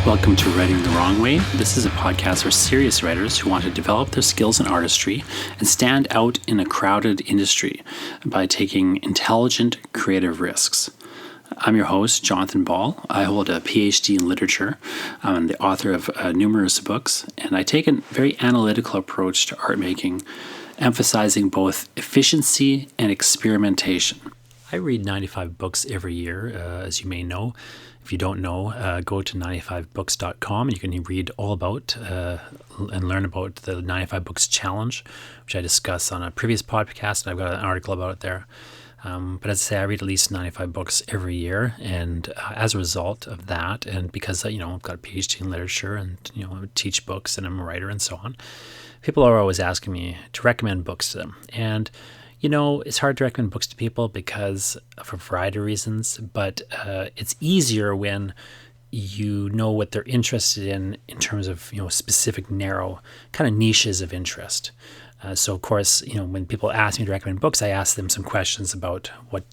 Welcome to Writing the Wrong Way. This is a podcast for serious writers who want to develop their skills in artistry and stand out in a crowded industry by taking intelligent, creative risks. I'm your host, Jonathan Ball. I hold a PhD in literature. I'm the author of numerous books, and I take a very analytical approach to art making, emphasizing both efficiency and experimentation. I read 95 books every year, as you may know. If you don't know, go to 95books.com and you can read all about and learn about the 95 Books Challenge, which I discussed on a previous podcast, and I've got an article about it there. But as I say, I read at least 95 books every year, and as a result of that, and because I've got a PhD in literature and I teach books and I'm a writer and so on, people are always asking me to recommend books to them. And it's hard to recommend books to people because of a variety of reasons, but it's easier when you know what they're interested in terms of, specific, narrow kind of niches of interest. So, of course, when people ask me to recommend books, I ask them some questions about what,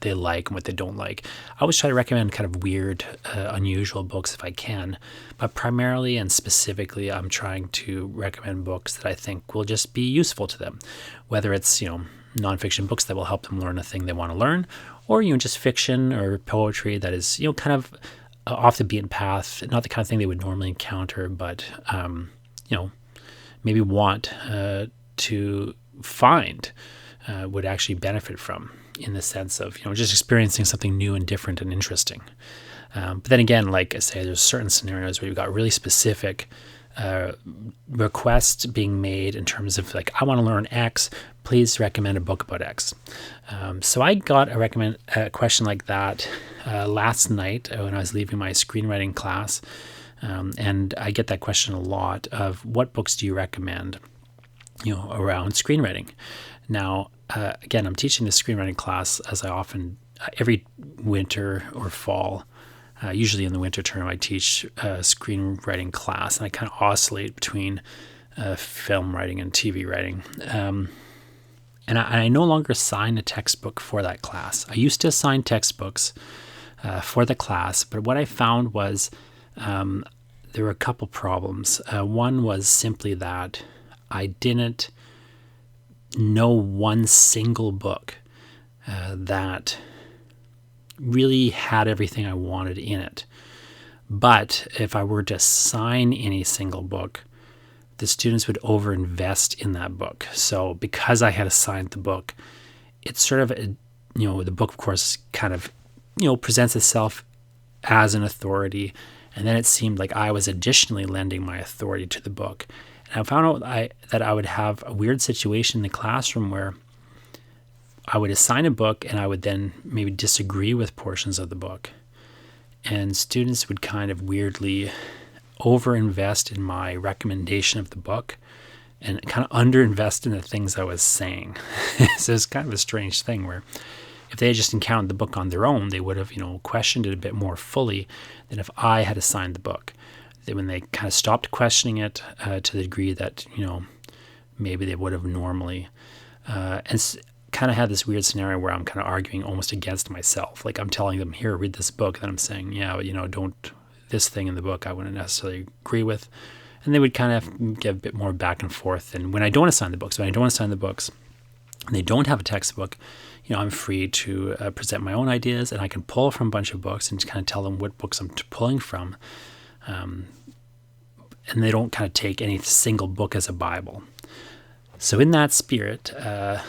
they like and what they don't like. I always try to recommend kind of weird, unusual books if I can, but primarily and specifically, I'm trying to recommend books that I think will just be useful to them, whether it's, nonfiction books that will help them learn a thing they want to learn, or, just fiction or poetry that is, kind of off the beaten path, not the kind of thing they would normally encounter, but, maybe want to find would actually benefit from, in the sense of, just experiencing something new and different and interesting. But then again, like I say, there's certain scenarios where you've got really specific requests being made in terms of like, I want to learn X, please recommend a book about X. So I got a question like that last night when I was leaving my screenwriting class. And I get that question a lot of what books do you recommend, around screenwriting. Now, again, I'm teaching this screenwriting class as I often, every winter or fall, usually in the winter term, I teach a screenwriting class, and I kind of oscillate between film writing and TV writing. And I no longer assign a textbook for that class. I used to assign textbooks for the class, but what I found was there were a couple problems. One was simply that I didn't know one single book that really had everything I wanted in it. But if I were to assign any single book, the students would overinvest in that book. So because I had assigned the book, it's sort of, the book, of course, kind of, presents itself as an authority. And then it seemed like I was additionally lending my authority to the book. And I found out that I would have a weird situation in the classroom where I would assign a book and I would then maybe disagree with portions of the book. And students would kind of weirdly overinvest in my recommendation of the book and kind of underinvest in the things I was saying. So it's kind of a strange thing where if they had just encountered the book on their own, they would have, questioned it a bit more fully than if I had assigned the book. When they kind of stopped questioning it to the degree that, maybe they would have normally. And kind of had this weird scenario where I'm kind of arguing almost against myself. Like I'm telling them, here, read this book. And I'm saying, yeah, but, don't, this thing in the book I wouldn't necessarily agree with. And they would kind of get a bit more back and forth. And when I don't assign the books, and they don't have a textbook, I'm free to present my own ideas, and I can pull from a bunch of books and just kind of tell them what books I'm pulling from. And they don't kind of take any single book as a Bible. So in that spirit, at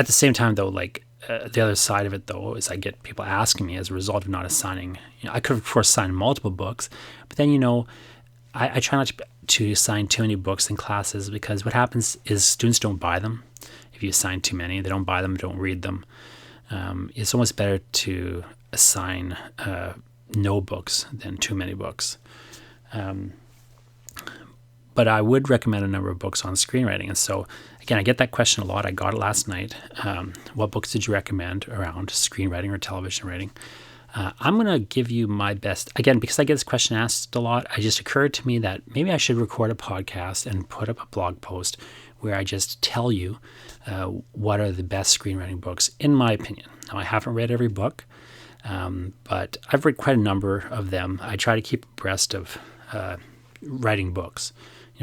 the same time, though, the other side of it, though, is I get people asking me as a result of not assigning. I could, of course, assign multiple books, but then, I try not to assign too many books in classes, because what happens is students don't buy them. If you assign too many, they don't buy them, don't read them. It's almost better to assign no books than too many books. But I would recommend a number of books on screenwriting. And so, again, I get that question a lot. I got it last night. What books did you recommend around screenwriting or television writing? I'm going to give you my best. Again, because I get this question asked a lot, it just occurred to me that maybe I should record a podcast and put up a blog post where I just tell you what are the best screenwriting books, in my opinion. Now, I haven't read every book. But I've read quite a number of them. I try to keep abreast of writing books.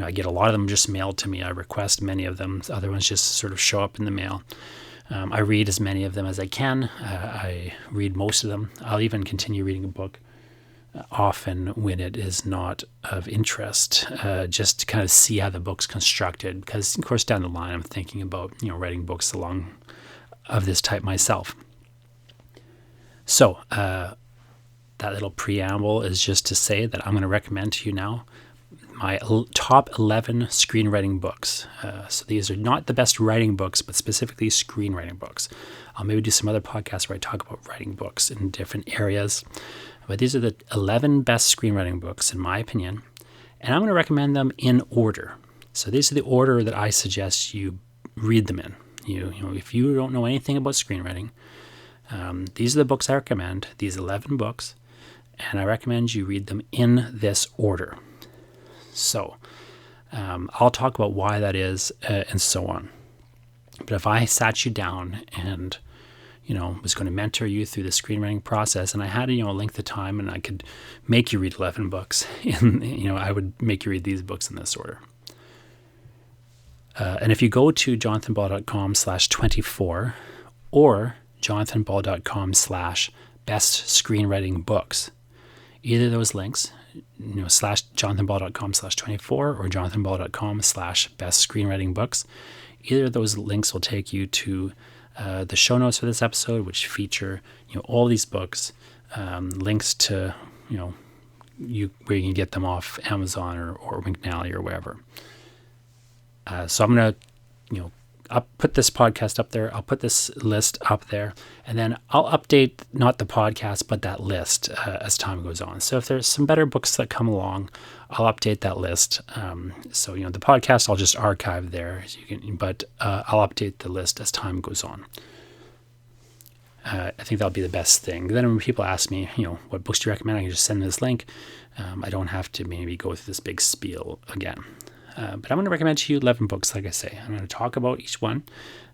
I get a lot of them just mailed to me. I request many of them. Other ones just sort of show up in the mail. I read as many of them as I can. I read most of them. I'll even continue reading a book often when it is not of interest, just to kind of see how the book's constructed. Because, of course, down the line, I'm thinking about writing books along of this type myself. So that little preamble is just to say that I'm going to recommend to you now my top 11 screenwriting books. So these are not the best writing books, but specifically screenwriting books. I'll maybe do some other podcasts where I talk about writing books in different areas. But these are the 11 best screenwriting books, in my opinion. And I'm going to recommend them in order. So these are the order that I suggest you read them in. If you don't know anything about screenwriting, these are the books I recommend, these 11 books, and I recommend you read them in this order. So I'll talk about why that is and so on. But if I sat you down and was going to mentor you through the screenwriting process, and I had a length of time, and I could make you read 11 books, and I would make you read these books in this order. And if you go to jonathanball.com/24 or jonathanball.com/best screenwriting books, either of those links, /jonathanball.com/24 or jonathanball.com/best screenwriting books, either of those links will take you to the show notes for this episode, which feature all these books, links to where you can get them off Amazon or McNally or wherever. So I'm gonna I'll put this podcast up there. I'll put this list up there, and then I'll update not the podcast but that list as time goes on. So if there's some better books that come along, I'll update that list. So the podcast I'll just archive there, but I'll update the list as time goes on. I think that'll be the best thing. Then when people ask me, what books do you recommend, I can just send them this link. I don't have to maybe go through this big spiel again. But I'm going to recommend to you 11 books, like I say. I'm going to talk about each one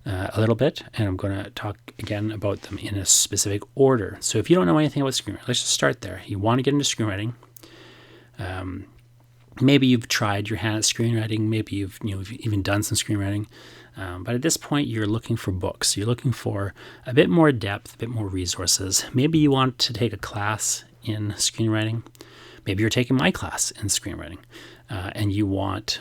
a little bit, and I'm going to talk again about them in a specific order. So if you don't know anything about screenwriting, let's just start there. You want to get into screenwriting. Maybe you've tried your hand at screenwriting. Maybe you've even done some screenwriting. But at this point, you're looking for books. You're looking for a bit more depth, a bit more resources. Maybe you want to take a class in screenwriting. Maybe you're taking my class in screenwriting, and you want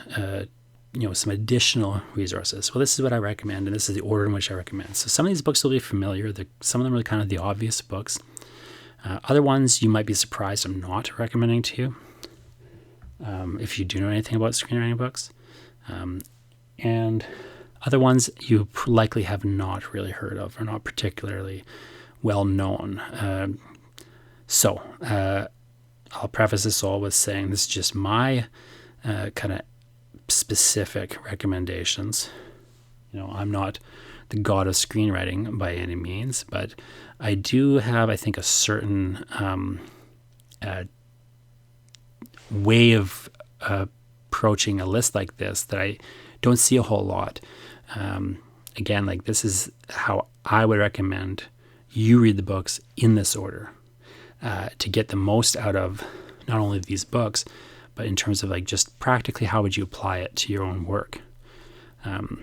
some additional resources. Well, this is what I recommend, and this is the order in which I recommend. So some of these books will be familiar. Some of them are kind of the obvious books. Other ones you might be surprised I'm not recommending to you, if you do know anything about screenwriting books. And other ones you likely have not really heard of or not particularly well known. So I'll preface this all with saying this is just my kind of specific recommendations. I'm not the god of screenwriting by any means, but I do have, I think, a certain way of approaching a list like this that I don't see a whole lot. Again, like this is how I would recommend you read the books in this order to get the most out of not only these books, but in terms of like just practically how would you apply it to your own work. So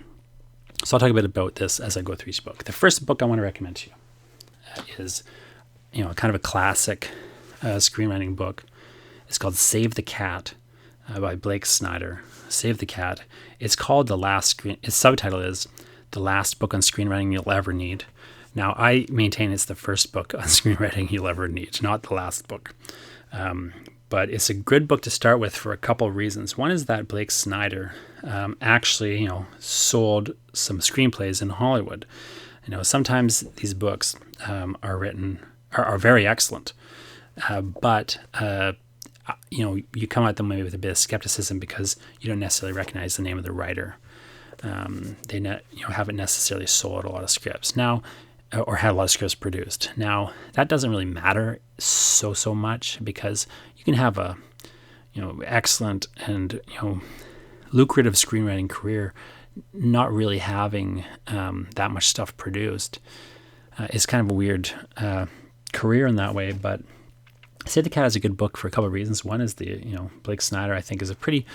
I'll talk a bit about this as I go through each book. The first book I want to recommend to you is, kind of a classic screenwriting book. It's called Save the Cat by Blake Snyder. Save the Cat. It's called its subtitle is The Last Book on Screenwriting You'll Ever Need. Now, I maintain it's the first book on screenwriting you'll ever need, not the last book. But it's a good book to start with for a couple of reasons. One is that Blake Snyder actually, sold some screenplays in Hollywood. Sometimes these books are very excellent, but you come at them maybe with a bit of skepticism because you don't necessarily recognize the name of the writer. They haven't necessarily sold a lot of scripts now, or had a lot of scripts produced. Now that doesn't really matter so much because you can have a excellent and lucrative screenwriting career not really having that much stuff produced. It's kind of a weird career in that way. But Save the Cat is a good book for a couple of reasons. One is Blake Snyder, I think, is a pretty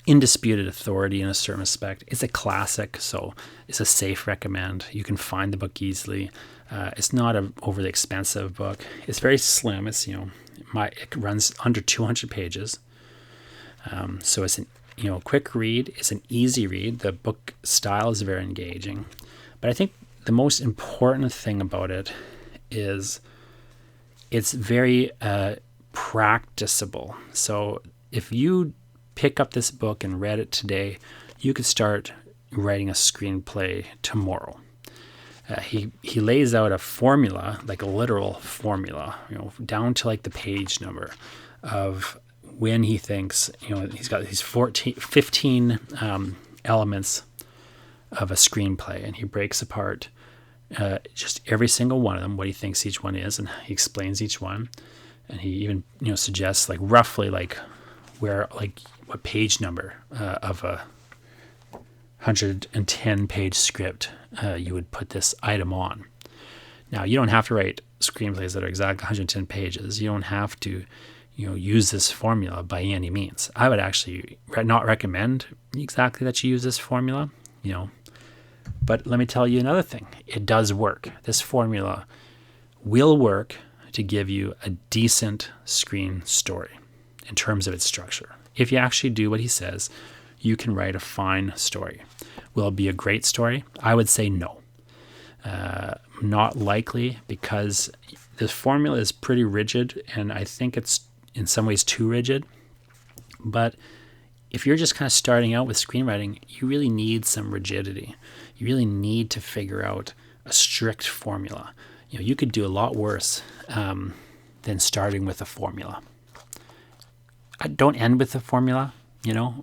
indisputed authority in a certain respect. It's a classic, so it's a safe recommend. You can find the book easily. It's not an overly expensive book. It's very slim. It runs under 200 pages. So it's a quick read. It's an easy read. The book style is very engaging. But I think the most important thing about it is it's very practicable. So if you pick up this book and read it today, you could start writing a screenplay tomorrow. He lays out a formula, like a literal formula, down to like the page number of when he thinks, he's got these 15 elements of a screenplay, and he breaks apart just every single one of them, what he thinks each one is, and he explains each one, and he even suggests like roughly like where like what page number of a 110 page script you would put this item on. Now, you don't have to write screenplays that are exactly 110 pages. You don't have to use this formula by any means. I would actually not recommend exactly that you use this formula, but let me tell you another thing. It does work. This formula will work to give you a decent screen story in terms of its structure. If you actually do what he says, you can write a fine story. Will it be a great story? I would say no. Not likely, because this formula is pretty rigid, and I think it's in some ways too rigid. But if you're just kind of starting out with screenwriting, you really need some rigidity. You really need to figure out a strict formula. You could do a lot worse than starting with a formula. Don't end with a formula,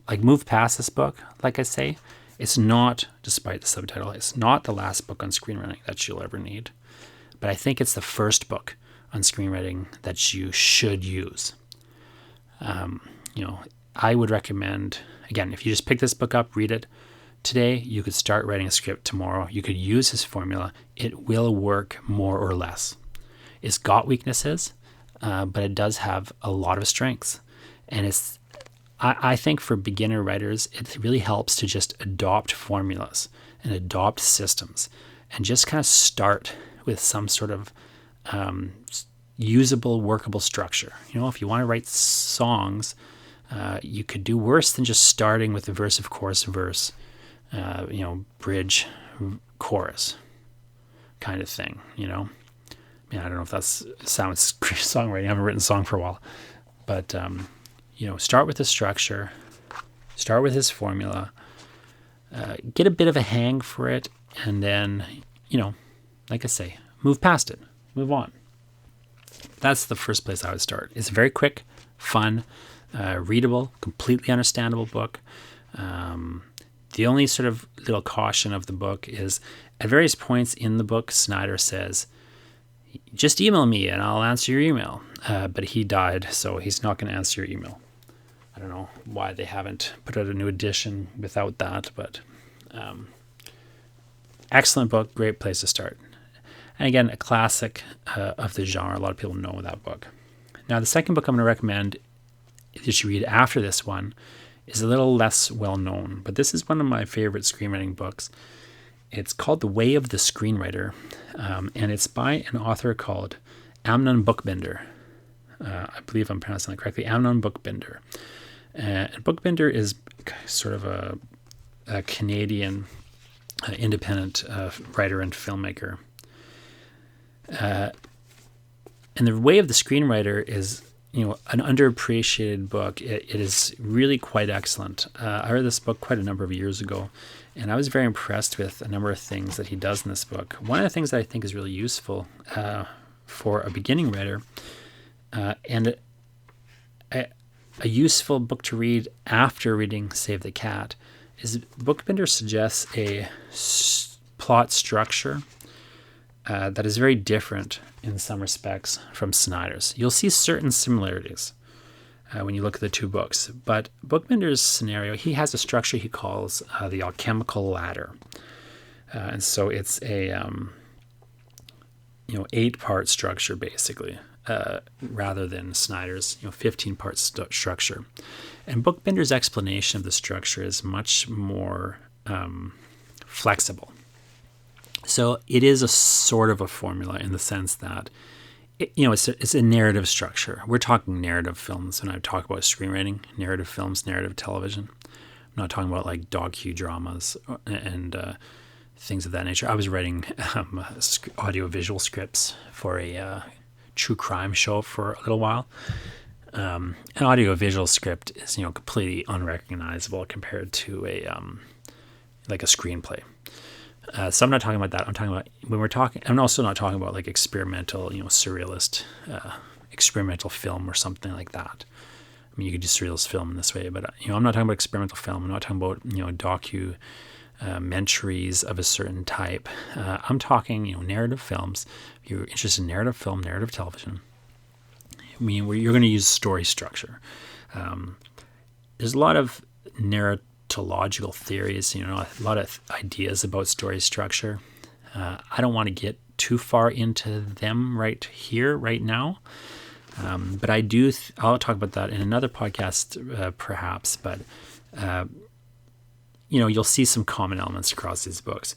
like move past this book. Like I say, it's not, despite the subtitle, it's not the last book on screenwriting that you'll ever need. But I think it's the first book on screenwriting that you should use. I would recommend, again, if you just pick this book up, read it today, you could start writing a script tomorrow. You could use his formula. It will work more or less. It's got weaknesses, but it does have a lot of strengths. And I think for beginner writers, it really helps to just adopt formulas and adopt systems and just kind of start with some sort of usable, workable structure. If you want to write songs, you could do worse than just starting with the verse, of course, verse, bridge, chorus kind of thing, I don't know if that sounds songwriting. I haven't written a song for a while. But, start with the structure, start with his formula, get a bit of a hang for it, and then, like I say, move past it, move on. That's the first place I would start. It's a very quick, fun, readable, completely understandable book. The only sort of little caution of the book is at various points in the book, Snyder says, just email me and I'll answer your email. But he died, so he's not going to answer your email. I don't know why they haven't put out a new edition without that, but excellent book, great place to start. And again, a classic of the genre. A lot of people know that book. Now, the second book I'm going to recommend that you read after this one is a little less well known, but this is one of my favorite screenwriting books. It's called The Way of the Screenwriter, and it's by an author called Amnon Bookbinder. I believe I'm pronouncing that correctly, Amnon Bookbinder. And Bookbinder is sort of a Canadian independent writer and filmmaker. And The Way of the Screenwriter is, an underappreciated book. It is really quite excellent. I read this book quite a number of years ago, and I was very impressed with a number of things that he does in this book. One of the things that I think is really useful for a beginning writer, and a useful book to read after reading Save the Cat, is Bookbinder suggests a plot structure that is very different in some respects from Snyder's. You'll see certain similarities when you look at the two books, but Bookbinder's scenario, he has a structure he calls the alchemical ladder. And so it's 8-part structure basically, rather than Snyder's 15-part structure. And Bookbinder's explanation of the structure is much more flexible. So it is a sort of a formula in the sense that it's a narrative structure. We're talking narrative films when I talk about screenwriting, narrative films, narrative television. I'm not talking about like docudramas and things of that nature. I was writing audio-visual scripts for a true crime show for a little while. An audio-visual script is completely unrecognizable compared to a screenplay. So I'm not talking about that. I'm talking about I'm also not talking about like experimental, surrealist, experimental film or something like that. I mean, you could do surrealist film in this way, but I'm not talking about experimental film. I'm not talking about documentaries of a certain type. I'm talking narrative films. If you're interested in narrative film, narrative television, I mean, where you're going to use story structure. There's a lot of narratological theories, a lot of ideas about story structure. I don't want to get too far into them right here, right now. But I do, I'll talk about that in another podcast, perhaps, but, you'll see some common elements across these books.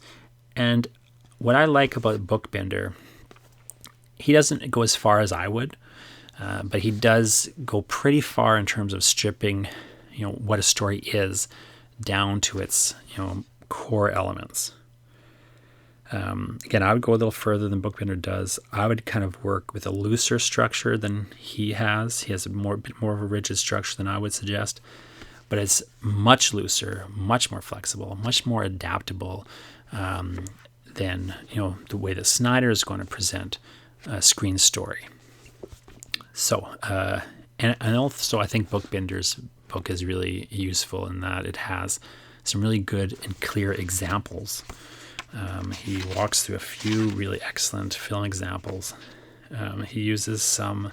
And what I like about Bookbinder, he doesn't go as far as I would, but he does go pretty far in terms of stripping, what a story is down to its, core elements. Again, I would go a little further than Bookbinder does. I would kind of work with a looser structure than he has. He has a bit more of a rigid structure than I would suggest, but it's much looser, much more flexible, much more adaptable than the way that Snyder is going to present a screen story. So, and also I think Bookbinder's book is really useful in that it has some really good and clear examples. He walks through a few really excellent film examples. He uses some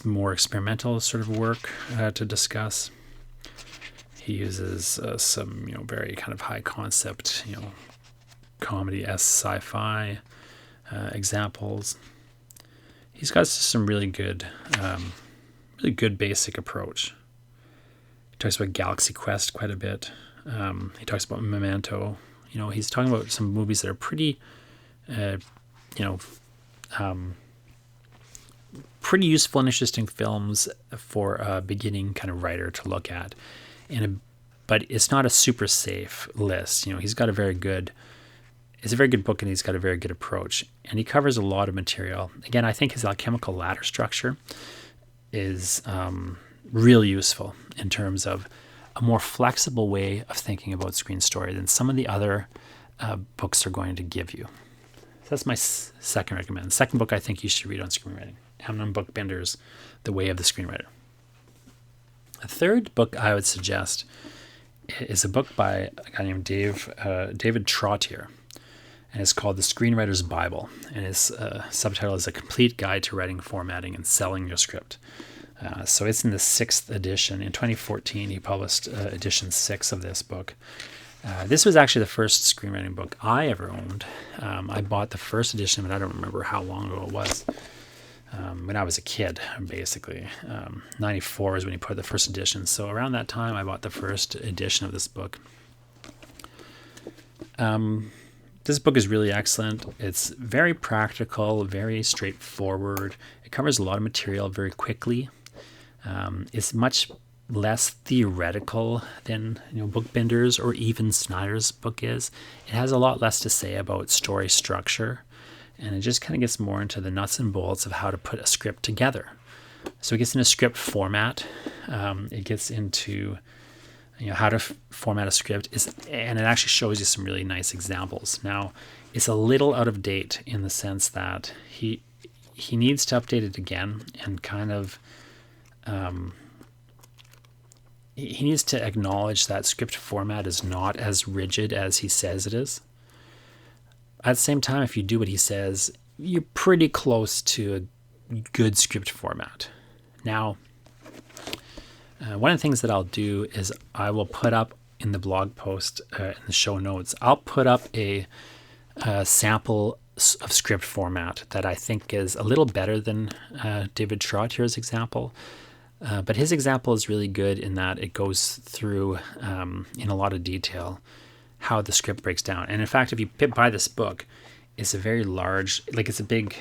more experimental sort of work to discuss. He uses some, very kind of high concept, comedy-esque sci-fi examples. He's got some really good basic approach. He talks about Galaxy Quest quite a bit. He talks about Memento. He's talking about some movies that are pretty, pretty useful and interesting films for a beginning kind of writer to look at. But it's not a super safe list. He's got it's a very good book, and he's got a very good approach. And he covers a lot of material. Again, I think his alchemical ladder structure is really useful in terms of a more flexible way of thinking about screen story than some of the other books are going to give you. So that's my second recommend. The second book I think you should read on screenwriting, Amnon Bookbinder's The Way of the Screenwriter. A third book I would suggest is a book by a guy named David Trottier, and it's called The Screenwriter's Bible, and his subtitle is A Complete Guide to Writing, Formatting, and Selling Your Script. So it's in the 6th edition. In 2014, he published edition 6 of this book. This was actually the first screenwriting book I ever owned. I bought the first edition, but I don't remember how long ago it was. When I was a kid, basically. 94 is when he put the first edition. So around that time, I bought the first edition of this book. This book is really excellent. It's very practical, very straightforward. It covers a lot of material very quickly. It's much less theoretical than Bookbinder's or even Snyder's book is. It has a lot less to say about story structure, and it just kind of gets more into the nuts and bolts of how to put a script together. So it gets into script format. It gets into how to format a script, and it actually shows you some really nice examples. Now, it's a little out of date in the sense that he needs to update it again and kind of he needs to acknowledge that script format is not as rigid as he says it is. At the same time, if you do what he says, you're pretty close to a good script format. Now, one of the things that I'll do is I will put up in the blog post, in the show notes, I'll put up a sample of script format that I think is a little better than David Trottier's example. But his example is really good in that it goes through in a lot of detail how the script breaks down. And in fact, if you buy this book, it's a very large, like it's a big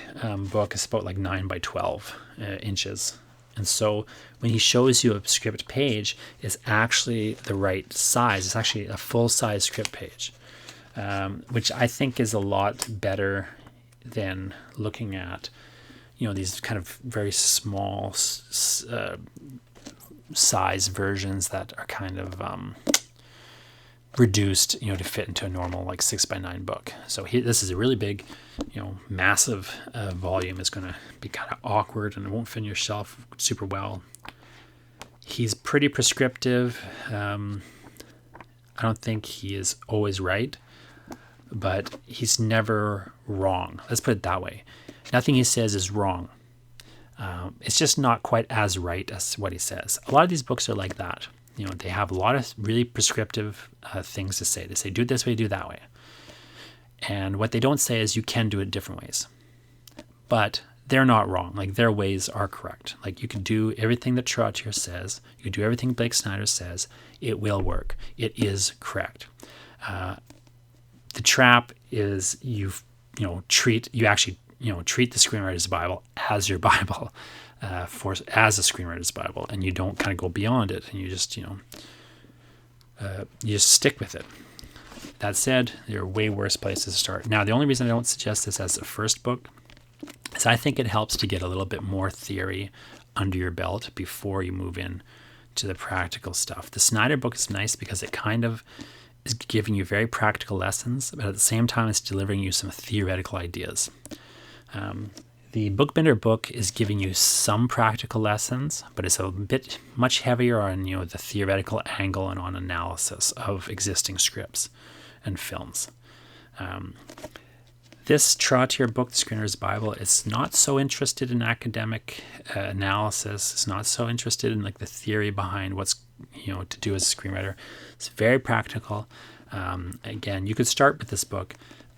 book. It's about like 9 by 12 inches. And so when he shows you a script page, it's actually the right size. It's actually a full-size script page, which I think is a lot better than looking at, these kind of very small size versions that are kind of reduced, to fit into a normal like 6 by 9 book. So this is a really big, massive volume. Is going to be kind of awkward and it won't fit in your shelf super well. He's pretty prescriptive. I don't think he is always right, but he's never wrong. Let's put it that way. Nothing he says is wrong. It's just not quite as right as what he says. A lot of these books are like that. They have a lot of really prescriptive things to say. They say, do it this way, do it that way. And what they don't say is you can do it different ways. But they're not wrong. Like, their ways are correct. Like, you can do everything that Trottier says. You can do everything Blake Snyder says. It will work. It is correct. The trap is treat the Screenwriter's Bible as your Bible, as a Screenwriter's Bible, and you don't kind of go beyond it, and you just stick with it. That said, there are way worse places to start. Now, the only reason I don't suggest this as the first book is I think it helps to get a little bit more theory under your belt before you move in to the practical stuff. The Snyder book is nice because it kind of is giving you very practical lessons, but at the same time, it's delivering you some theoretical ideas. The Bookbinder book is giving you some practical lessons, but it's a bit much heavier on the theoretical angle and on analysis of existing scripts and films. This Trottier book, The Screenwriter's Bible, is not so interested in academic analysis. It's not so interested in like the theory behind what's to do as a screenwriter. It's very practical. Again, you could start with this book.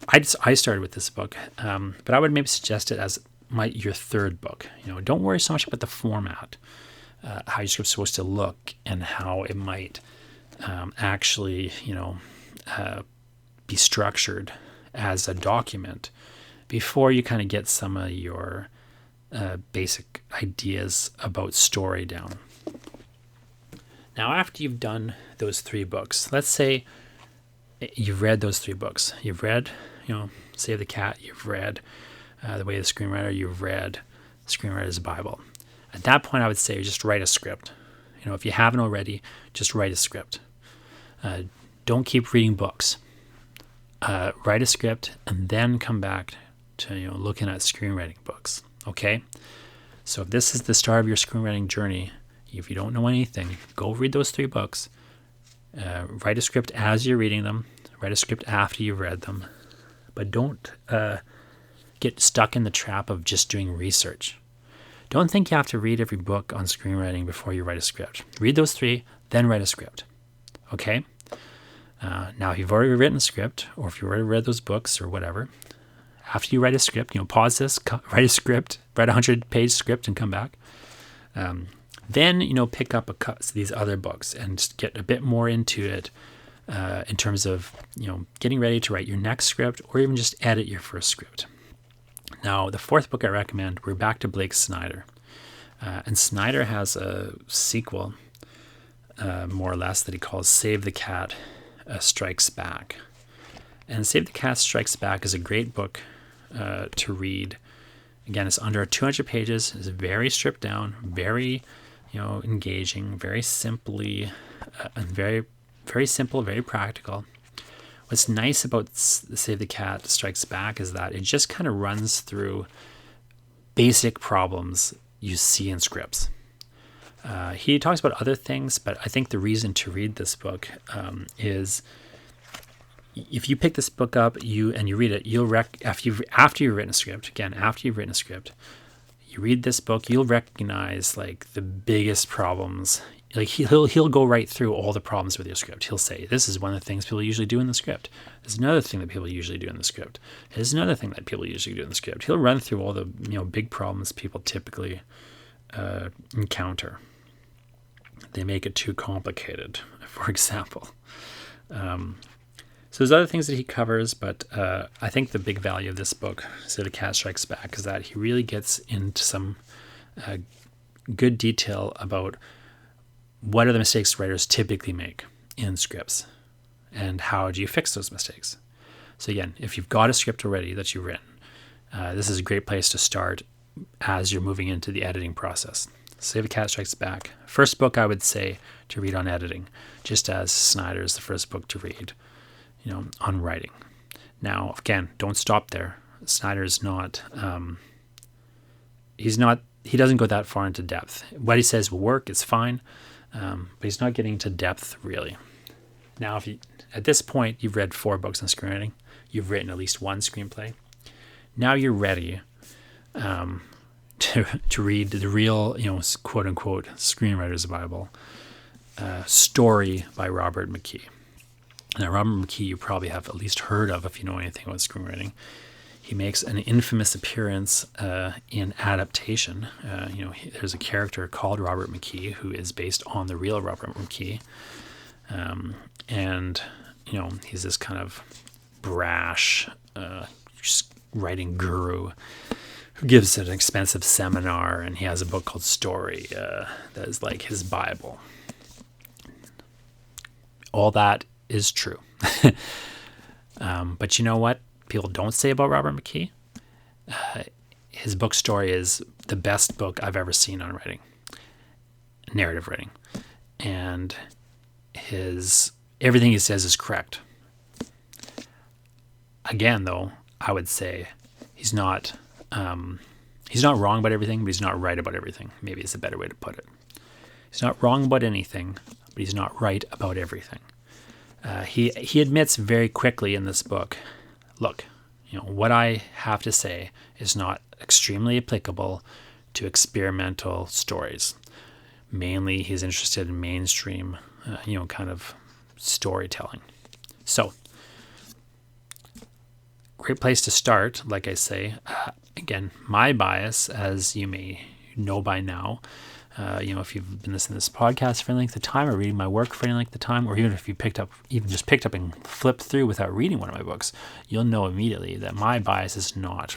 I started with this book, but I would maybe suggest it as your third book. Don't worry so much about the format, how your script's supposed to look, and how it might actually, be structured as a document before you kind of get some of your basic ideas about story down. Now, after you've done those 3 books, let's say you've read those 3 books. You've read, Save the Cat. You've read The Way of the Screenwriter. You've read Screenwriter's Bible. At that point, I would say just write a script. If you haven't already, just write a script. Don't keep reading books. Write a script and then come back to looking at screenwriting books. Okay? So if this is the start of your screenwriting journey, if you don't know anything, go read those 3 books. Write a script as you're reading them. Write a script after you've read them. But don't get stuck in the trap of just doing research. Don't think you have to read every book on screenwriting before you write a script. Read those 3, then write a script. Okay? Now, if you've already written a script, or if you've already read those books or whatever, after you write a script, pause this, write a script, write a 100-page script and come back. Then, pick up these other books and just get a bit more into it in terms of, getting ready to write your next script or even just edit your first script. Now, the 4th book I recommend, we're back to Blake Snyder. And Snyder has a sequel, more or less, that he calls Save the Cat Strikes Back. And Save the Cat Strikes Back is a great book to read. Again, it's under 200 pages. It's very stripped down, very engaging, very simply, and very, very simple, very practical. What's nice about Save the Cat Strikes Back is that it just kind of runs through basic problems you see in scripts. He talks about other things, but I think the reason to read this book is if you pick this book up and you read it, after you've written a script, you read this book, you'll recognize like the biggest problems like he'll go right through all the problems with your script. He'll say, this is one of the things people usually do in the script. There's another thing that people usually do in the script. There's another thing that people usually do in the script. He'll run through all the big problems people typically encounter. They make it too complicated, for example. So there's other things that he covers, but I think the big value of this book, So the Cat Strikes Back, is that he really gets into some good detail about what are the mistakes writers typically make in scripts, and how do you fix those mistakes? So again, if you've got a script already that you've written, this is a great place to start as you're moving into the editing process. So The Cat Strikes Back. First book I would say to read on editing, just as Snyder's the first book to read, on writing. Now, again, don't stop there. Snyder's not, he doesn't go that far into depth. What he says will work, it's fine. But he's not getting to depth, really. Now, at this point, you've read 4 books on screenwriting. You've written at least 1 screenplay. Now you're ready to read the real, quote-unquote, screenwriter's Bible, Story by Robert McKee. Now, Robert McKee you probably have at least heard of if you know anything about screenwriting. He makes an infamous appearance in Adaptation. There's a character called Robert McKee who is based on the real Robert McKee. And he's this kind of brash writing guru who gives an expensive seminar, and he has a book called Story that is like his Bible. All that is true. But you know what people don't say about Robert McKee? His book Story is the best book I've ever seen on writing, narrative writing. And everything he says is correct. Again, though, I would say he's not wrong about everything, but he's not right about everything. Maybe it's a better way to put it. He's not wrong about anything, but he's not right about everything. He admits very quickly in this book, look, what I have to say is not extremely applicable to experimental stories. Mainly, he's interested in mainstream, kind of storytelling. So, great place to start, like I say. Again, my bias, as you may know by now, if you've been listening to this podcast for any length of time, or reading my work for any length of time, or even if you picked up and flipped through without reading one of my books, you'll know immediately that my bias is not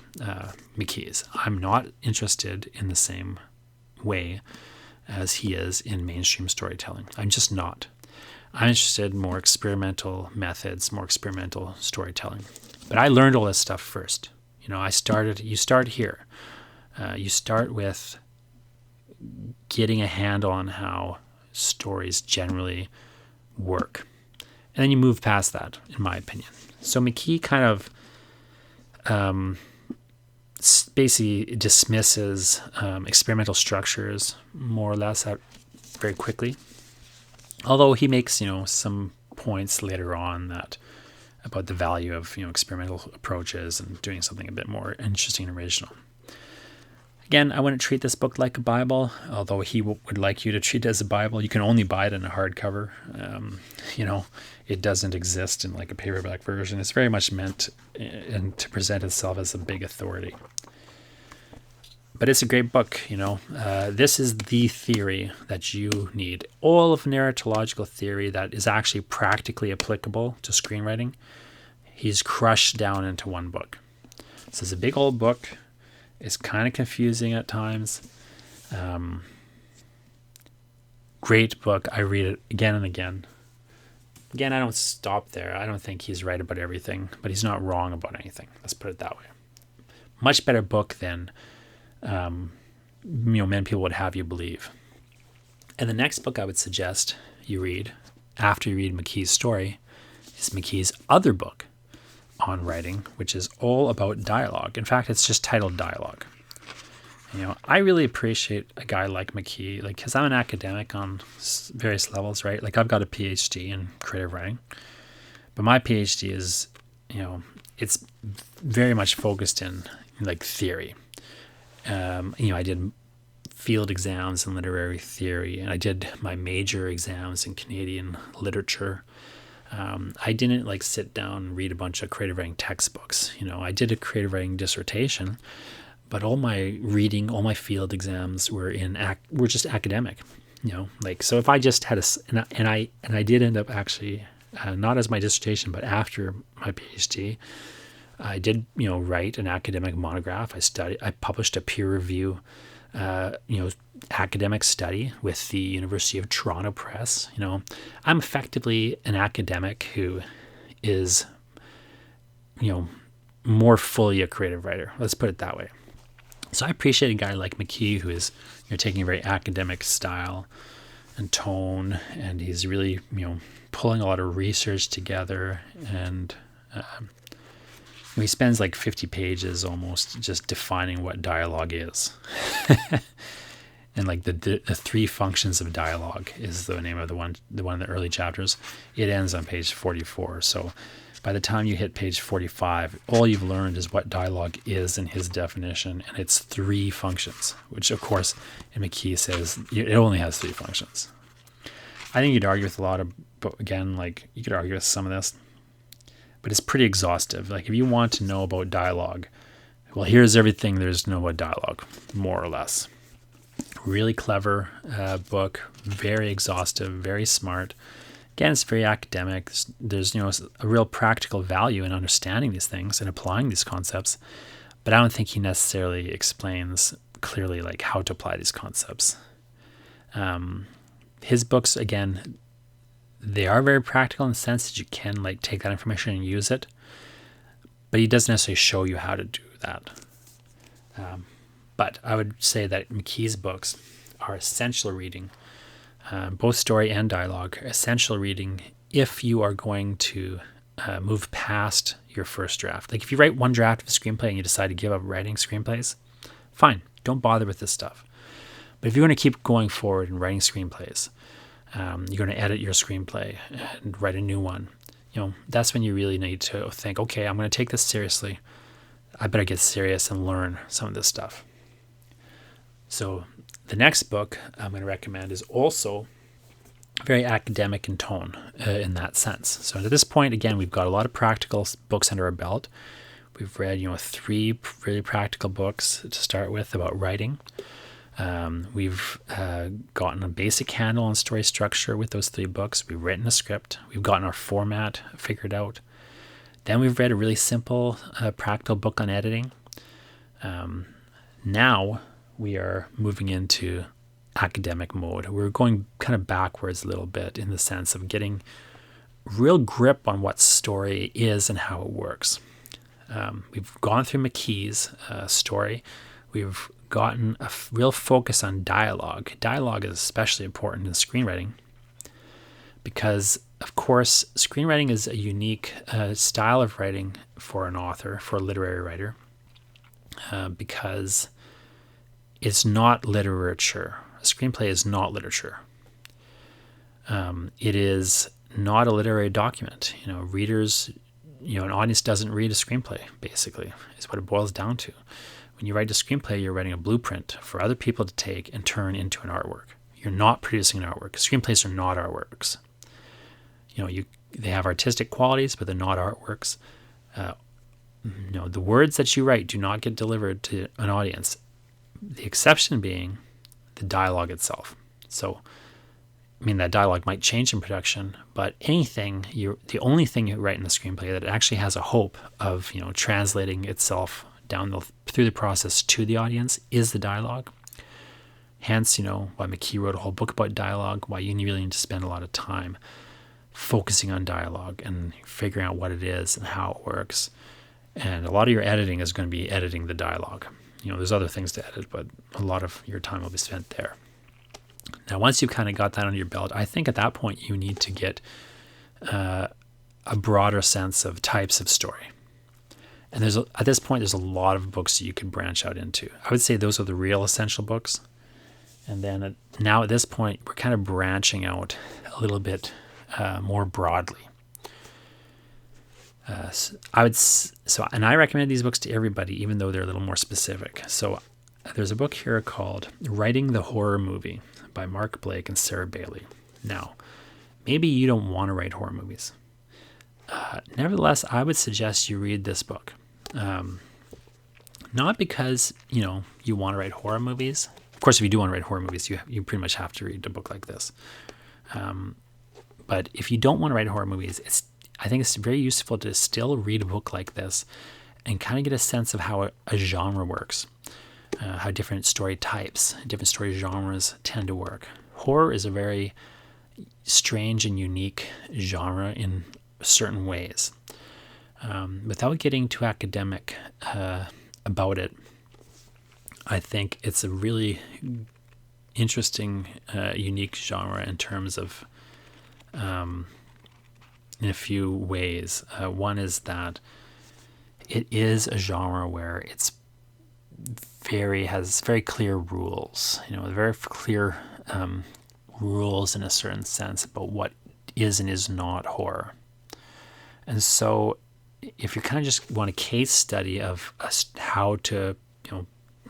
McKee's. I'm not interested in the same way as he is in mainstream storytelling. I'm just not. I'm interested in more experimental methods, more experimental storytelling. But I learned all this stuff first. You start here. You start with getting a handle on how stories generally work. And then you move past that, in my opinion. So McKee kind of basically dismisses experimental structures more or less very quickly. Although he makes, some points later on about the value of, experimental approaches and doing something a bit more interesting and original. Again, I wouldn't treat this book like a Bible, although he would like you to treat it as a Bible. You can only buy it in a hardcover. It doesn't exist in like a paperback version. It's very much meant to present itself as a big authority. But it's a great book, This is the theory that you need. All of narratological theory that is actually practically applicable to screenwriting, he's crushed down into one book. So it's a big old book. It's kind of confusing at times. Great book. I read it again and again. Again, I don't stop there. I don't think he's right about everything, but he's not wrong about anything. Let's put it that way. Much better book than many people would have you believe. And the next book I would suggest you read after you read McKee's Story is McKee's other book on writing, which is all about dialogue. In fact, it's just titled Dialogue. I really appreciate a guy like McKee, because I'm an academic on various levels, right? Like I've got a PhD in creative writing, but my PhD is, it's very much focused in theory. I did field exams in literary theory, and I did my major exams in Canadian literature. I didn't like sit down and read a bunch of creative writing textbooks. I did a creative writing dissertation, but all my reading, all my field exams were were just academic. So if I just had and I did end up actually not as my dissertation, but after my PhD, I did write an academic monograph. I published a peer review academic study with the University of Toronto Press. I'm effectively an academic who is more fully a creative writer. Let's put it that way. So I appreciate a guy like McKee who is taking a very academic style and tone, and he's really pulling a lot of research together, and he spends like 50 pages almost just defining what dialogue is. And like the three functions of dialogue is the name of the one in the early chapters. It ends on page 44. So by the time you hit page 45, all you've learned is what dialogue is in his definition, and it's three functions, which of course in McKee says it only has three functions. I think you'd argue with a lot of, but again, like you could argue with some of this, but it's pretty exhaustive. Like if you want to know about dialogue, well, here's everything there's to know about dialogue, more or less. Really clever book, very exhaustive, very smart. Again, it's very academic. There's a real practical value in understanding these things and applying these concepts, but I don't think he necessarily explains clearly like how to apply these concepts. His books, again, they are very practical in the sense that you can like take that information and use it, but he doesn't necessarily show you how to do that. But I would say that McKee's books are essential reading, both story and dialogue, essential reading if you are going to move past your first draft. Like if you write one draft of a screenplay and you decide to give up writing screenplays, fine, don't bother with this stuff. But if you're going to keep going forward and writing screenplays, you're going to edit your screenplay and write a new one, that's when you really need to think, okay, I'm going to take this seriously. I better get serious and learn some of this stuff. So the next book I'm going to recommend is also very academic in tone in that sense. So at this point, again, we've got a lot of practical books under our belt. We've read, 3 really practical books to start with about writing. We've gotten a basic handle on story structure with those 3 books. We've written a script. We've gotten our format figured out. Then we've read a really simple, practical book on editing. Now we are moving into academic mode. We're going kind of backwards a little bit in the sense of getting real grip on what story is and how it works. We've gone through McKee's story. We've gotten a real focus on dialogue. Dialogue is especially important in screenwriting because, of course, screenwriting is a unique style of writing for an author, for a literary writer, because it's not literature. A screenplay is not literature. It is not a literary document. Readers, an audience doesn't read a screenplay, basically, is what it boils down to. When you write a screenplay, you're writing a blueprint for other people to take and turn into an artwork. You're not producing an artwork. Screenplays are not artworks. They have artistic qualities, but they're not artworks. The words that you write do not get delivered to an audience. The exception being the dialogue itself. So, that dialogue might change in production, but the only thing you write in the screenplay that actually has a hope of, translating itself through the process to the audience is the dialogue. Hence, why McKee wrote a whole book about dialogue, why you really need to spend a lot of time focusing on dialogue and figuring out what it is and how it works. And a lot of your editing is going to be editing the dialogue. There's other things to edit, but a lot of your time will be spent there. Now, once you've kind of got that under your belt, I think at that point you need to get a broader sense of types of story. And at this point, there's a lot of books that you could branch out into. I would say those are the real essential books. And then now at this point, we're kind of branching out a little bit more broadly. And I recommend these books to everybody, even though they're a little more specific. So there's a book here called Writing the Horror Movie by Mark Blake and Sarah Bailey. Now, maybe you don't want to write horror movies. Nevertheless, I would suggest you read this book. Not because, you want to write horror movies. Of course, if you do want to write horror movies, you pretty much have to read a book like this. But if you don't want to write horror movies, I think it's very useful to still read a book like this and kind of get a sense of how a genre works, how different story types, different story genres tend to work. Horror is a very strange and unique genre in certain ways. Without getting too academic about it, I think it's a really interesting, unique genre in terms of, in a few ways. One is that it is a genre where it's has very clear rules, very clear rules in a certain sense about what is and is not horror. And so if you kind of just want a case study of how to,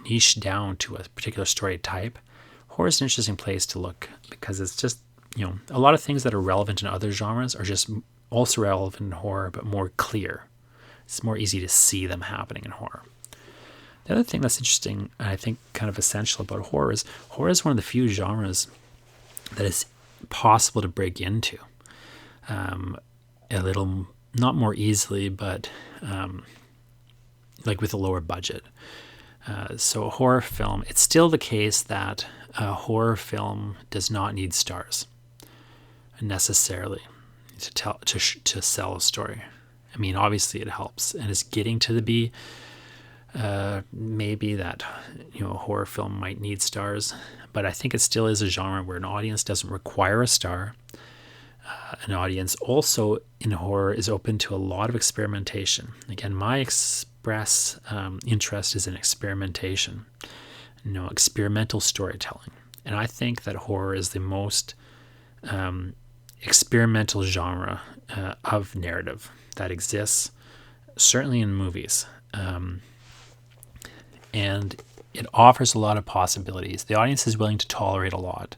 niche down to a particular story type, horror is an interesting place to look, because it's just, a lot of things that are relevant in other genres are just also relevant in horror, but more clear. It's more easy to see them happening in horror. The other thing that's interesting, and I think kind of essential about horror is one of the few genres that is possible to break into a little, not more easily, but like with a lower budget. So a horror film, it's still the case that a horror film does not need stars necessarily to sell a story. I mean, obviously it helps, and it's getting to be maybe that a horror film might need stars, but I think it still is a genre where an audience doesn't require a star. An audience also in horror is open to a lot of experimentation. Again, my express interest is in experimentation, experimental storytelling. And I think that horror is the most experimental genre of narrative that exists, certainly in movies. And it offers a lot of possibilities. The audience is willing to tolerate a lot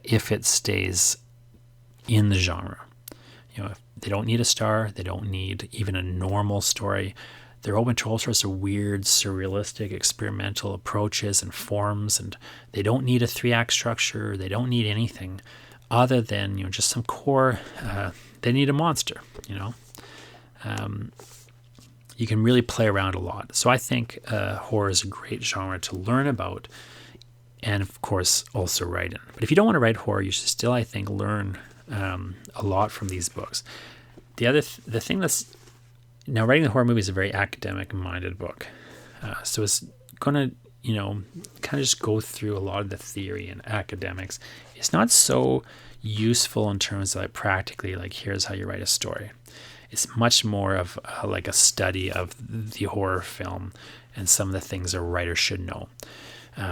if it stays in the genre. If they don't need a star, they don't need even a normal story. They're open to all sorts of weird, surrealistic, experimental approaches and forms, and they don't need a 3-act structure. They don't need anything other than just some core. They need a monster. You can really play around a lot. So I think horror is a great genre to learn about, and of course also write in. But if you don't want to write horror, you should still, I think, learn a lot from these books. The thing that's now, writing the horror movie is a very academic-minded book, so it's going to kind of just go through a lot of the theory and academics. It's not so useful in terms of practically here's how you write a story. It's much more of like a study of the horror film and some of the things a writer should know.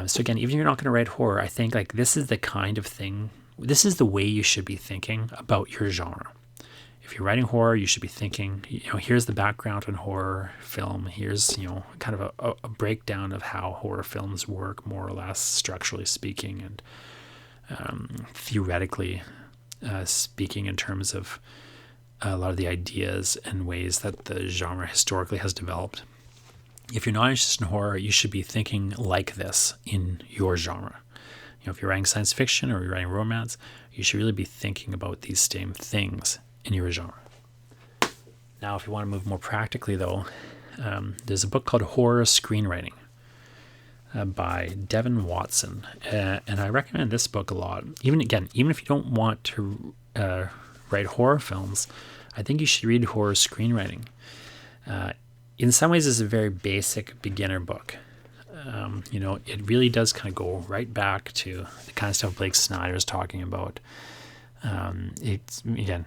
So again, even if you're not going to write horror, I think this is the kind of thing. This is the way you should be thinking about your genre. If you're writing horror, you should be thinking, here's the background on horror film. Here's, kind of a breakdown of how horror films work, more or less, structurally speaking, and theoretically speaking, in terms of a lot of the ideas and ways that the genre historically has developed. If you're not interested in horror, you should be thinking like this in your genre. If you're writing science fiction or you're writing romance, you should really be thinking about these same things in your genre. Now, if you want to move more practically, though, there's a book called Horror Screenwriting by Devin Watson, and I recommend this book a lot. Even if you don't want to write horror films, I think you should read Horror Screenwriting. In some ways, it's a very basic beginner book. It really does kind of go right back to the kind of stuff Blake Snyder is talking about. It's, again,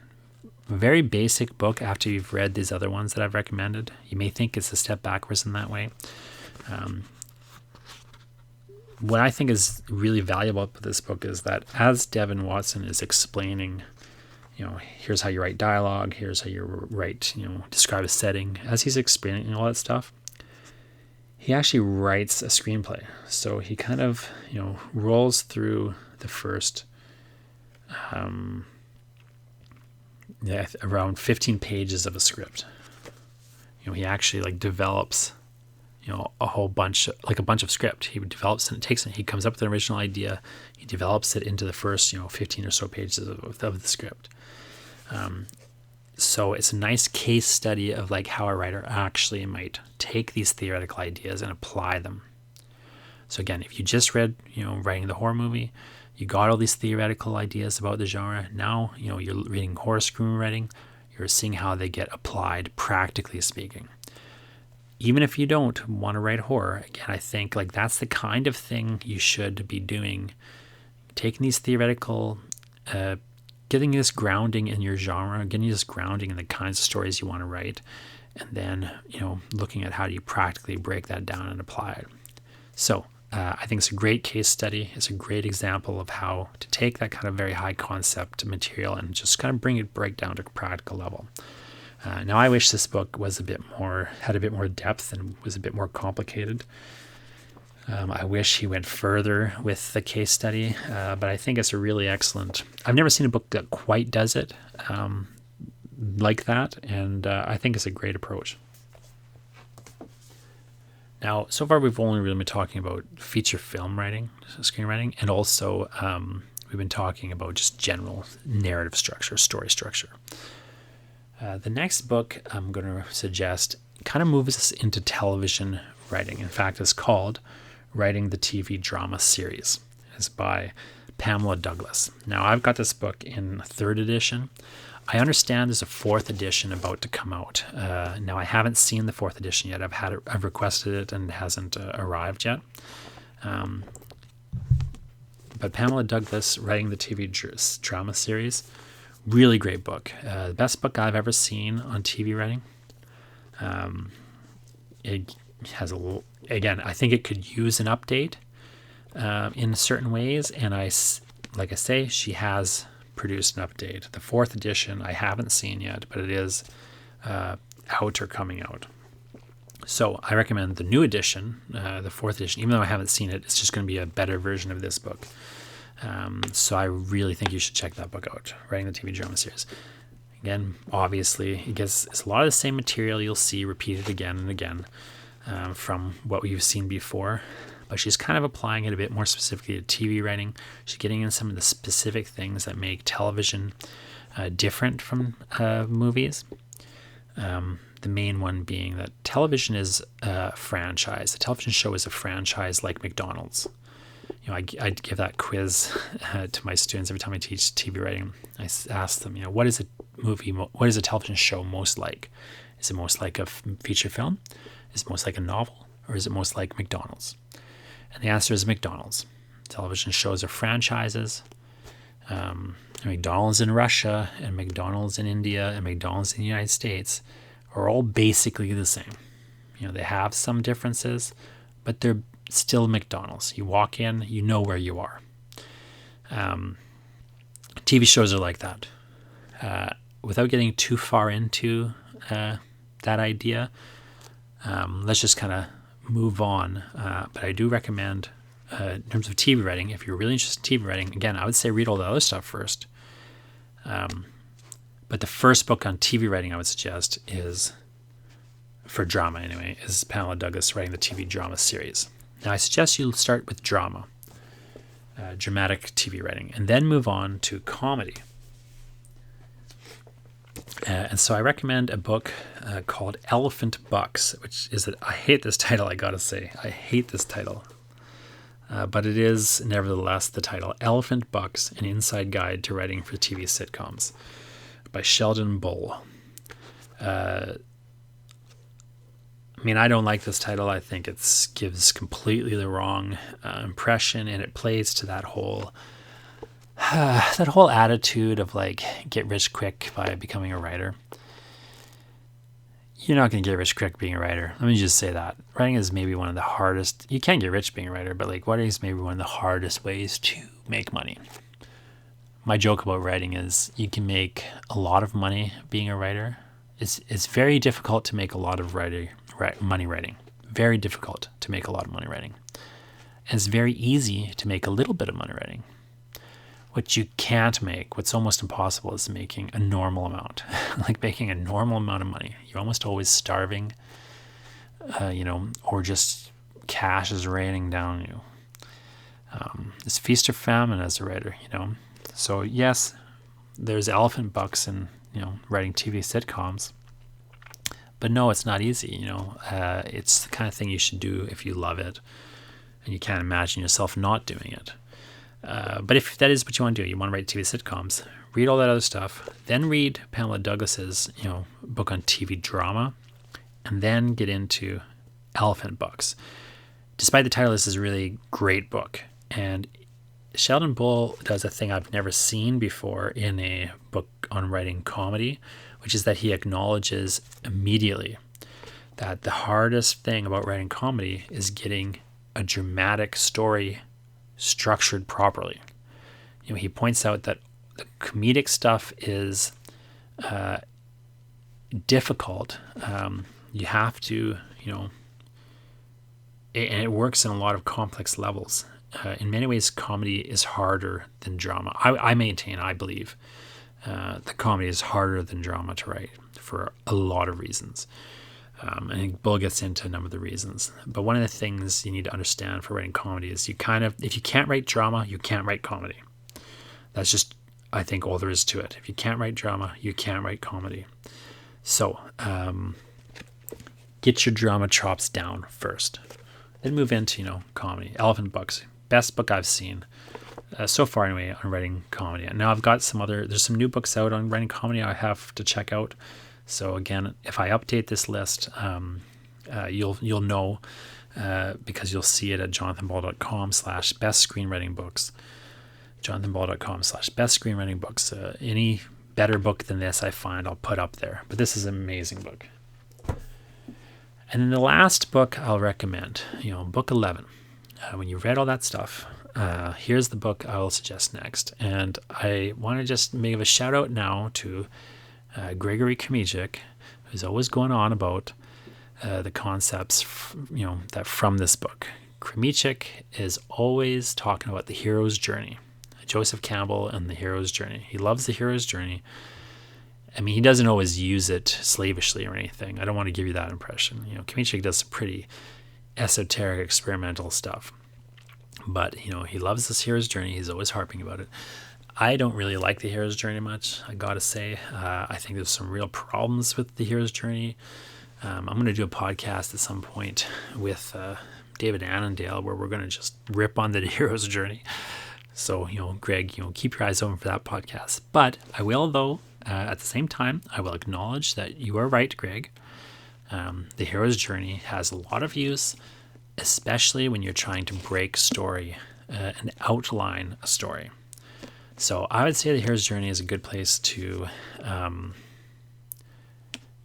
a very basic book after you've read these other ones that I've recommended. You may think it's a step backwards in that way. What I think is really valuable about this book is that as Devin Watson is explaining, here's how you write dialogue, here's how you write, describe a setting, as he's explaining all that stuff, he actually writes a screenplay. So he kind of, rolls through the first around 15 pages of a script. He actually like develops, a whole bunch, like a bunch of script. He develops and he comes up with an original idea. He develops it into the first, 15 or so pages of the script. So it's a nice case study of like how a writer actually might take these theoretical ideas and apply them. So again, if you just read, writing the horror movie, you got all these theoretical ideas about the genre. Now, you're reading horror screenwriting, you're seeing how they get applied, practically speaking. Even if you don't want to write horror, again, I think like that's the kind of thing you should be doing. Taking these theoretical, getting this grounding in your genre, getting this grounding in the kinds of stories you want to write, and then, looking at how do you practically break that down and apply it. So I think it's a great case study. It's a great example of how to take that kind of very high concept material and just kind of break down to a practical level. Now, I wish this book was had a bit more depth and was a bit more complicated. I wish he went further with the case study, but I think it's a really excellent. I've never seen a book that quite does it like that, and I think it's a great approach. Now, so far we've only really been talking about feature film writing, screenwriting, and also we've been talking about just general narrative structure, story structure. The next book I'm going to suggest kind of moves us into television writing. In fact, it's called Writing the TV Drama Series. It's by Pamela Douglas. Now, I've got this book in 3rd edition. I understand there's a 4th edition about to come out. Now, I haven't seen the 4th edition yet. I've requested it and it hasn't arrived yet. But Pamela Douglas, Writing the TV Drama Series, really great book. The best book I've ever seen on TV writing. It has again, I think it could use an update in certain ways. And like I say, she has produced an update. The 4th edition I haven't seen yet, but it is out or coming out. So I recommend the new edition, the 4th edition. Even though I haven't seen it, it's just going to be a better version of this book. So I really think you should check that book out, Writing the TV Drama Series. Again, obviously, it's a lot of the same material you'll see repeated again and again from what we've seen before. But she's kind of applying it a bit more specifically to TV writing. She's getting in some of the specific things that make television different from movies. The main one being that television is a franchise. The television show is a franchise like McDonald's. I give that quiz to my students every time I teach TV writing. I ask them, what is a television show most like? Is it most like a feature film? Is it most like a novel? Or is it most like McDonald's? And the answer is McDonald's. Television shows are franchises. McDonald's in Russia and McDonald's in India and McDonald's in the United States are all basically the same. They have some differences, but they're still McDonald's. You walk in, you know where you are. TV shows are like that. Without getting too far into that idea, let's just kind of move on. But I do recommend, in terms of TV writing, if you're really interested in TV writing, again, I would say read all the other stuff first. But the first book on TV writing I would suggest is, for drama anyway, is Pamela Douglas, Writing the TV Drama Series. Now, I suggest you start with drama, dramatic TV writing, and then move on to comedy. And so I recommend a book called Elephant Bucks, which is I hate this title, I gotta say. I hate this title. But it is, nevertheless, the title, Elephant Bucks, An Inside Guide to Writing for TV Sitcoms, by Sheldon Bull. I don't like this title. I think it gives completely the wrong impression, and it plays to that whole attitude of like get rich quick by becoming a writer. You're not going to get rich quick being a writer. Let me just say that. Writing is maybe one of the hardest. You can get rich being a writer, but like writing is maybe one of the hardest ways to make money. My joke about writing is you can make a lot of money being a writer. It's very difficult to make a lot of money writing. very difficult to make a lot of money writing. And it's very easy to make a little bit of money writing. What you can't make, what's almost impossible, is making a normal amount. Like making a normal amount of money. You're almost always starving, or just cash is raining down on you. It's feast or famine as a writer, So yes, there's elephant bucks in, writing TV sitcoms. But no, it's not easy, It's the kind of thing you should do if you love it. And you can't imagine yourself not doing it. But if that is what you want to do, you want to write TV sitcoms, read all that other stuff, then read Pamela Douglas's, book on TV drama, and then get into Elephant Bucks. Despite the title, this is a really great book. And Sheldon Bull does a thing I've never seen before in a book on writing comedy, which is that he acknowledges immediately that the hardest thing about writing comedy is getting a dramatic story structured properly. He points out that the comedic stuff is difficult. You have to, and it works in a lot of complex levels. In many ways, comedy is harder than drama. I believe, the comedy is harder than drama to write for a lot of reasons. I think Bull gets into a number of the reasons. But one of the things you need to understand for writing comedy is if you can't write drama, you can't write comedy. That's just, I think, all there is to it. If you can't write drama, you can't write comedy. So, get your drama chops down first. Then move into, comedy. Elephant Bucks. Best book I've seen. So far anyway, on writing comedy. And now I've got there's some new books out on writing comedy I have to check out. So again, if I update this list, you'll know, because you'll see it at jonathanball.com/best screenwriting books. jonathanball.com/best screenwriting books. Any better book than this I find, I'll put up there. But this is an amazing book. And then the last book I'll recommend, book 11. When you've read all that stuff, here's the book I will suggest next. And I want to just give a shout out now to Gregory Kremicek, who's always going on about the concepts, that from this book. Kremicek is always talking about the hero's journey, Joseph Campbell and the hero's journey. He loves the hero's journey. I mean, he doesn't always use it slavishly or anything. I don't want to give you that impression. Kremicek does some pretty esoteric experimental stuff. But, he loves this hero's journey. He's always harping about it. I don't really like the hero's journey much, I gotta say. I think there's some real problems with the hero's journey. I'm going to do a podcast at some point with David Annandale where we're going to just rip on the hero's journey. So, Greg, keep your eyes open for that podcast. But I will, though, at the same time, I will acknowledge that you are right, Greg. The hero's journey has a lot of use, especially when you're trying to break story and outline a story. So I would say the hero's journey is a good place to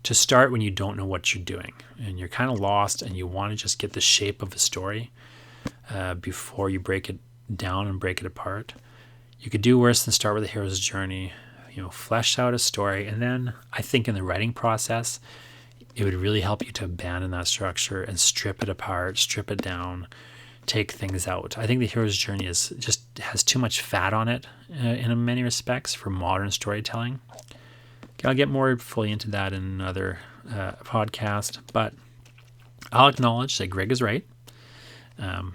start when you don't know what you're doing and you're kind of lost and you want to just get the shape of a story before you break it down and break it apart. You could do worse than start with the hero's journey, flesh out a story, and then I think in the writing process, it would really help you to abandon that structure and strip it apart, strip it down, take things out. I think the hero's journey has too much fat on it in many respects for modern storytelling. I'll get more fully into that in another podcast, but I'll acknowledge that Greg is right. I'll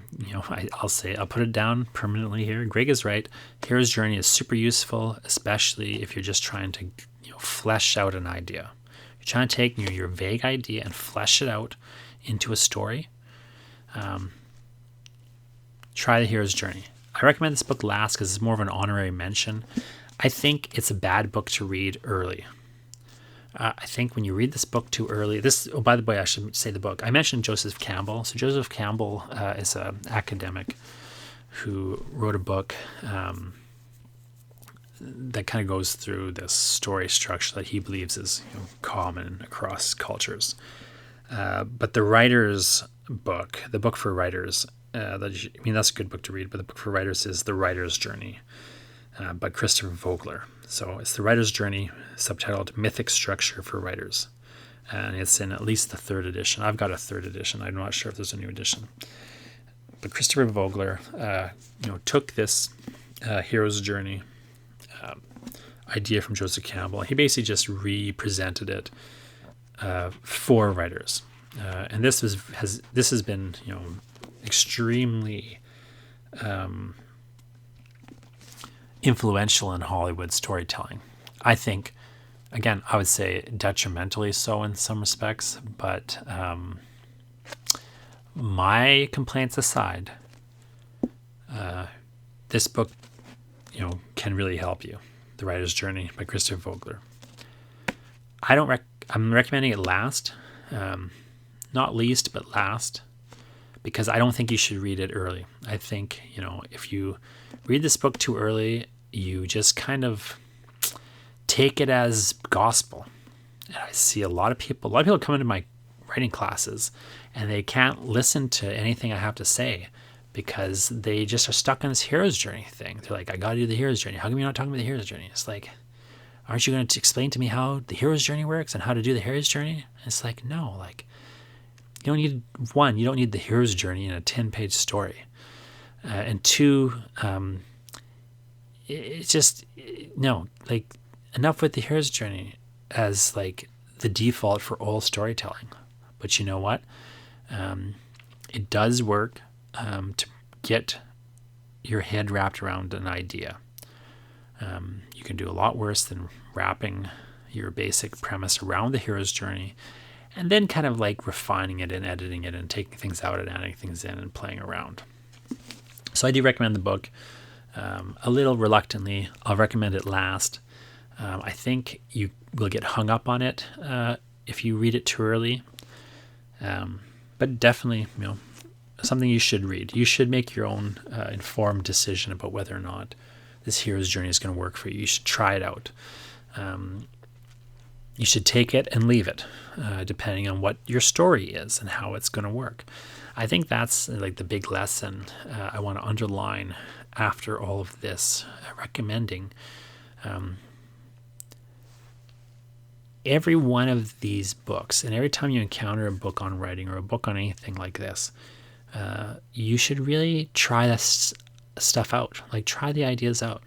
put it down permanently here. Greg is right. Hero's journey is super useful, especially if you're just trying to flesh out an idea. You're trying to take your vague idea and flesh it out into a story. Try the hero's journey. I recommend this book last because it's more of an honorary mention. I think it's a bad book to read early. I think when you read this book too early, by the way, I should say the book. I mentioned Joseph Campbell. So Joseph Campbell is an academic who wrote a book that kind of goes through this story structure that he believes is common across cultures. But the writer's book, the book for writers, that's a good book to read, but the book for writers is The Writer's Journey by Christopher Vogler. So it's The Writer's Journey, subtitled Mythic Structure for Writers. and it's in at least the third edition. I've got a third edition. I'm not sure if there's a new edition. But Christopher Vogler, took this hero's journey idea from Joseph Campbell. He basically just represented it for writers, and this has been extremely influential in Hollywood storytelling. I think, again, I would say detrimentally so in some respects, but my complaints aside, this book, can really help you. The Writer's Journey by Christopher Vogler. I'm recommending it last, not least, but last, because I don't think you should read it early. I think, if you read this book too early, you just kind of take it as gospel. And I see a lot of people come into my writing classes and they can't listen to anything I have to say because they just are stuck on this hero's journey thing. They're like, I got to do the hero's journey. How come you're not talking about the hero's journey? It's like, aren't you going to explain to me how the hero's journey works and how to do the hero's journey? It's like, no, you don't need the hero's journey in a 10-page story. And two, it's just, enough with the hero's journey as the default for all storytelling. But you know what? It does work to get your head wrapped around an idea. You can do a lot worse than wrapping your basic premise around the hero's journey and then kind of refining it and editing it and taking things out and adding things in and playing around. So I do recommend the book. A little reluctantly, I'll recommend it last. I think you will get hung up on it if you read it too early. But definitely, something you should read. You should make your own informed decision about whether or not this hero's journey is going to work for you. You should try it out. You should take it and leave it, depending on what your story is and how it's going to work. I think that's the big lesson I want to underline after all of this recommending. Every one of these books, and every time you encounter a book on writing or a book on anything like this, you should really try this stuff out. Try the ideas out.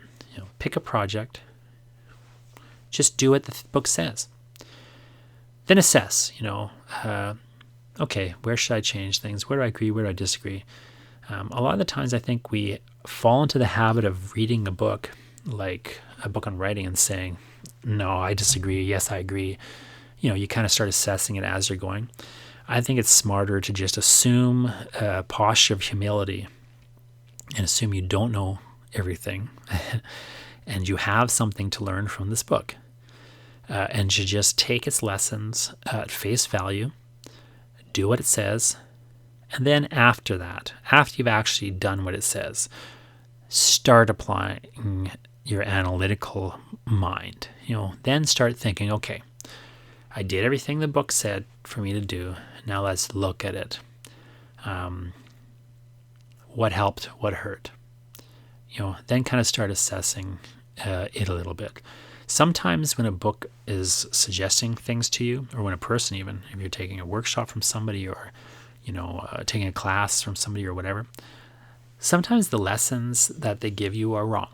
Pick a project. Just do what the book says. Then assess. Okay, where should I change things? Where do I agree? Where do I disagree? A lot of the times, I think we fall into the habit of reading a book, like a book on writing, and saying, no, I disagree. Yes, I agree. You kind of start assessing it as you're going. I think it's smarter to just assume a posture of humility and assume you don't know everything and you have something to learn from this book. And you just take its lessons at face value, do what it says, and then after that, after you've actually done what it says, start applying your analytical mind. Then start thinking, okay, I did everything the book said for me to do. Now let's look at it. What helped? What hurt? Then kind of start assessing it a little bit. Sometimes when a book is suggesting things to you, or when a person, even if you're taking a workshop from somebody or taking a class from somebody or whatever, sometimes the lessons that they give you are wrong.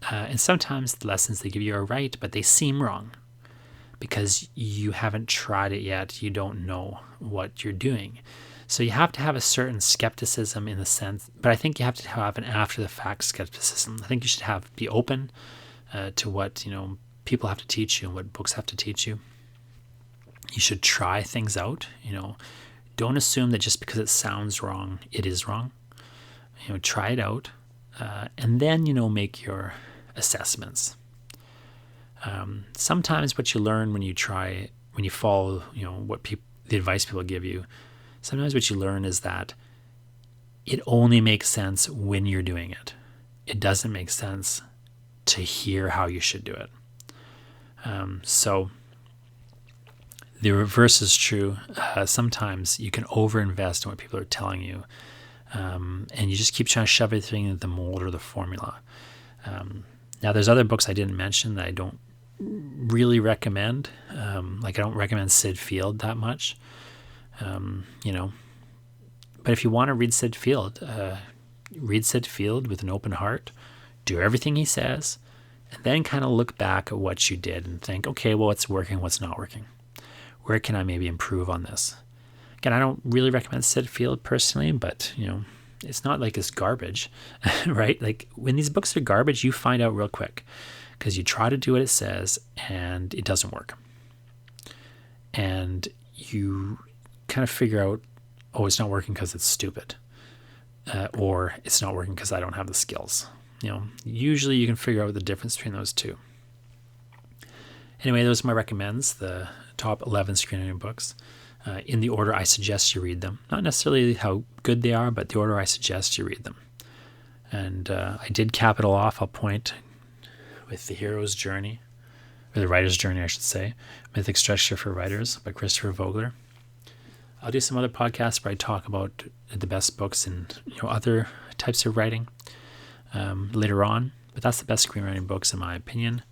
And sometimes the lessons they give you are right, but they seem wrong because you haven't tried it yet. You don't know what you're doing. So you have to have a certain skepticism in the sense, but I think you have to have an after-the-fact skepticism. I think you should be open to what people have to teach you and what books have to teach you. You should try things out. Don't assume that just because it sounds wrong, it is wrong. Try it out, and then make your assessments. Sometimes what you learn when you follow, the advice people give you, sometimes what you learn is that it only makes sense when you're doing it. It doesn't make sense to hear how you should do it. So the reverse is true. Sometimes you can overinvest in what people are telling you, and you just keep trying to shove everything into the mold or the formula. Now, there's other books I didn't mention that I don't really recommend. I don't recommend Sid Field that much. But if you want to read Sid Field with an open heart, do everything he says, and then kind of look back at what you did and think, okay, well, what's working, what's not working? Where can I maybe improve on this? Again, I don't really recommend Sid Field personally, but, it's not like it's garbage, right? Like when these books are garbage, you find out real quick because you try to do what it says and it doesn't work. And you kind of figure out, oh, it's not working because it's stupid, or it's not working because I don't have the skills. Usually you can figure out the difference between those two. Anyway, those are my recommends, the top 11 screenwriting books, in the order I suggest you read them. Not necessarily how good they are, but the order I suggest you read them. And I did cap it all off. I'll point with The Hero's Journey, or The Writer's Journey, I should say, Mythic Structure for Writers by Christopher Vogler. I'll do some other podcasts where I talk about the best books in other types of writing later on. But that's the best screenwriting books in my opinion,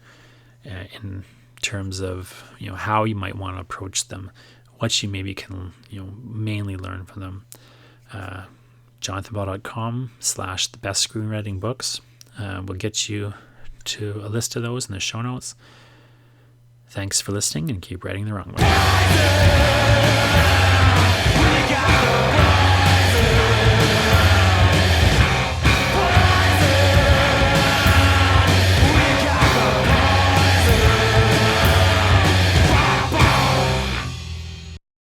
in terms of how you might want to approach them, what you maybe can mainly learn from them. JonathanBell.com/the best screenwriting books will get you to a list of those in the show notes. Thanks for listening, and keep writing the wrong way.